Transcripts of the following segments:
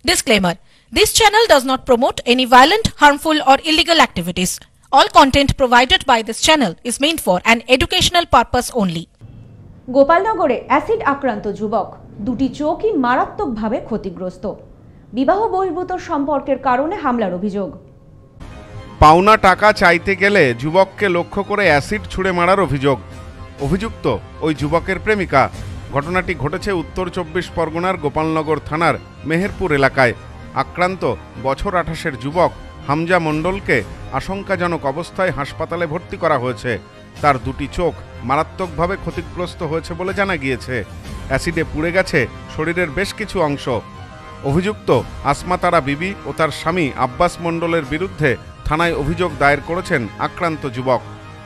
Disclaimer: This channel does not promote any violent, harmful, or illegal activities. All content provided by this channel is meant for an educational purpose only. গোপালনগরে acid আক্রান্ত যুবক, দুটি চোখই মারাত্মকভাবে ক্ষতিগ্রস্ত। বিবাহ বহির্ভূত সম্পর্কের কারণে হামলার অভিযোগ। পাওনা টাকা চাইতে গেলে যুবককে লক্ষ্য করে অ্যাসিড ছুঁড়ে মারার অভিযোগ। অভিযুক্ত ওই যুবকের প্রেমিকা। ঘটনাটি ঘটেছে উত্তর 24 পরগনার গোপালনগর থানার মেহেরপুর এলাকায়। আক্রান্ত বছর 28-এর যুবক হামজা মণ্ডলকে আশঙ্কাজনক অবস্থায় হাসপাতালে ভর্তি করা হয়েছে। তার দুটি চোখ মারাত্মকভাবে ক্ষতিগ্রস্ত হয়েছে বলে জানা গিয়েছে। অ্যাসিডে পুড়ে গেছে শরীরের বেশ কিছু অংশ। অভিযুক্ত আসমা তারা বিবি ও তার স্বামী আব্বাস মণ্ডলের বিরুদ্ধে থানায় অভিযোগ দায়ের করেছেন আক্রান্ত যুবক।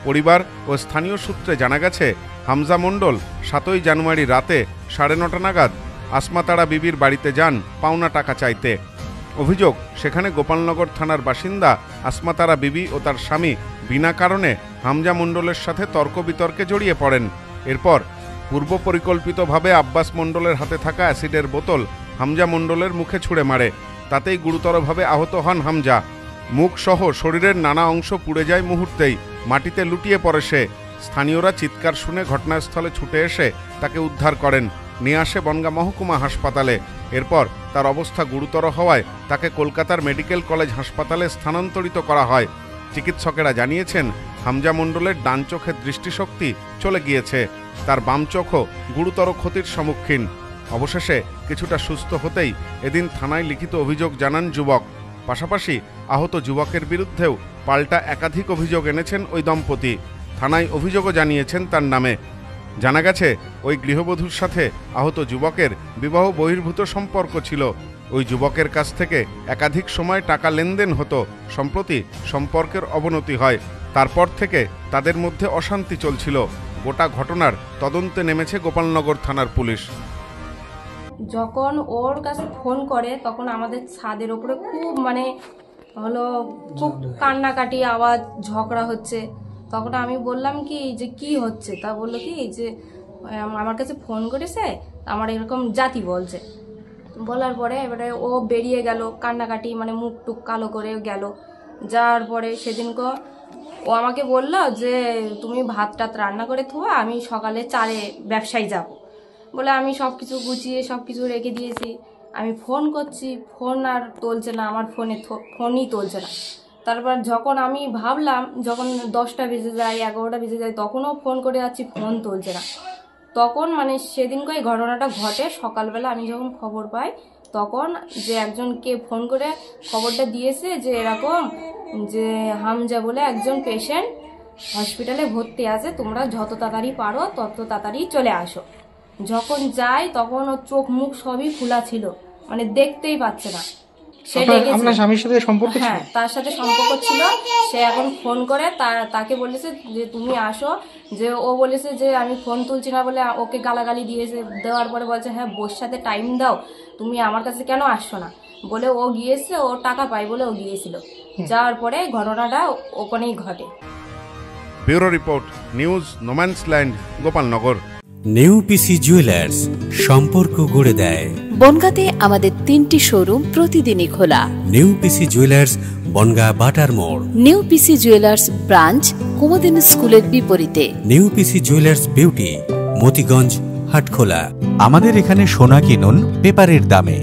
পরিবার ও স্থানীয় সূত্রে জানা গেছে, হামজা মণ্ডল 7ই জানুয়ারি রাতে 9:30 নাগাদ আসমা তারা বিবির বাড়িতে যান পাওনা টাকা চাইতে। অভিযোগ, সেখানে গোপালনগর থানার বাসিন্দা আসমা তারা বিবি ও তার স্বামী বিনা কারণে হামজা মণ্ডলের সাথে তর্ক বিতর্কে জড়িয়ে পড়েন। এরপর পূর্ব পরিকল্পিতভাবে আব্বাস মণ্ডলের হাতে থাকা অ্যাসিডের বোতল হামজা মণ্ডলের মুখে ছুঁড়ে মারে। তাতেই গুরুতরভাবে আহত হন হামজা। মুখ সহ শরীরের নানা অংশ পুড়ে যায় মুহূর্তেই। মাটিতে লুটিয়ে পড়ে সে। স্থানীয়রা চিৎকার শুনে ঘটনাস্থলে ছুটে এসে তাকে উদ্ধার করেন, নিয়ে আসে বনগাঁ মহকুমা হাসপাতালে। এরপর তার অবস্থা গুরুতর হওয়ায় তাকে কলকাতার মেডিকেল কলেজ হাসপাতালে স্থানান্তরিত করা হয়। চিকিৎসকেরা জানিয়েছেন, হামজা মণ্ডলের ডান চোখের দৃষ্টিশক্তি চলে গিয়েছে। তার বাম চোখও গুরুতর ক্ষতির সম্মুখীন। অবশেষে কিছুটা সুস্থ হতেই এদিন থানায় লিখিত অভিযোগ জানান যুবক। পাশাপাশি আহত যুবকের বিরুদ্ধেও পাল্টা একাধিক অভিযোগ এনেছেন ওই দম্পতি। থানায় অভিযোগও জানিয়েছেন তার নামে। জানা গেছে, ওই গৃহবধূর সাথে আহত যুবকের বিবাহ বহির্ভূত সম্পর্ক ছিল। ওই যুবকের কাছ থেকে একাধিক সময় টাকা লেনদেন হতো। সম্প্রতি সম্পর্কের অবনতি হয়। তারপর থেকে তাদের মধ্যে অশান্তি চলছিল। গোটা ঘটনার তদন্তে নেমেছে গোপালনগর থানার পুলিশ। যখন ওর কাছে ফোন করে তখন আমাদের ছাদের ওপরে খুব কান্নাকাটি আওয়াজ, ঝগড়া হচ্ছে। তখন আমি বললাম কি হচ্ছে, তা বললো যে আমার কাছে ফোন করেছে, আমার এরকম জাতি বলছে। বলার পরে এবারে ও বেরিয়ে গেল, কান্নাকাটি মুখ টুক কালো করে গেল। যাওয়ার পরে সেদিনকে ও আমাকে বললো যে তুমি ভাত টাত রান্না করে থোয়া, আমি সকালে 4-এ ব্যবসায় যাব বলে আমি সব কিছু গুছিয়ে সব কিছু রেখে দিয়েছি। আমি ফোন করছি, ফোন আর তুলছে না, আমার ফোনই তুলছে না। তারপর যখন আমি ভাবলাম, যখন 10টা বেজে যায়, 11টা বেজে যায়, তখনও ফোন করে যাচ্ছি, ফোন তুলছে না। তখন সেদিনকে এই ঘটনাটা ঘটে। সকালবেলা আমি যখন খবর পাই, তখন যে একজনকে ফোন করে খবরটা দিয়েছে যে এরকম যে হামজা বলে একজন পেশেন্ট হসপিটালে ভর্তি আছে, তোমরা যত তাড়াতাড়ি পারো তত তাড়াতাড়ি চলে আসো। যখন যাই তখন ওর চোখ মুখ সবই খোলা ছিল, দেখতেই পাচ্ছে না। আপনার স্বামীর সাথে সম্পর্ক ছিল? হ্যাঁ, তার সাথে সম্পর্ক ছিল। সে এখন ফোন করে তাকে বলেছে যে তুমি আসো। যে ও বলেছে যে আমি ফোন তুলছি না বলে ওকে গালাগালি দিয়েছে। দেওয়ার পরে বলছে হ্যাঁ বোর সাথে টাইম দাও, তুমি আমার কাছে কেন আসছো না বলে ও গিয়েছে। ও টাকা পায় বলে ও গিয়েছিল। যাওয়ার পরে ঘটনাটা ওখানেই ঘটে। Bureau report, news no man's land, Gopalnagar. নেউপিসি জুয়েলার্স, সম্পর্ক গড়ে দেয়। বনগাঁতে আমাদের 3টি শোরুম প্রতিদিনই খোলা। নেউপিসি জুয়েলার্স, বনগাঁ বাটার মোড়। নেউপিসি জুয়েলার্স ব্রাঞ্চ, কুমদিন স্কুলের বিপরীতে। নেউপিসি জুয়েলার্স বিউটি, মতিগঞ্জ, হাটখোলা। আমাদের এখানে সোনা কিনুন পেপারের দামে।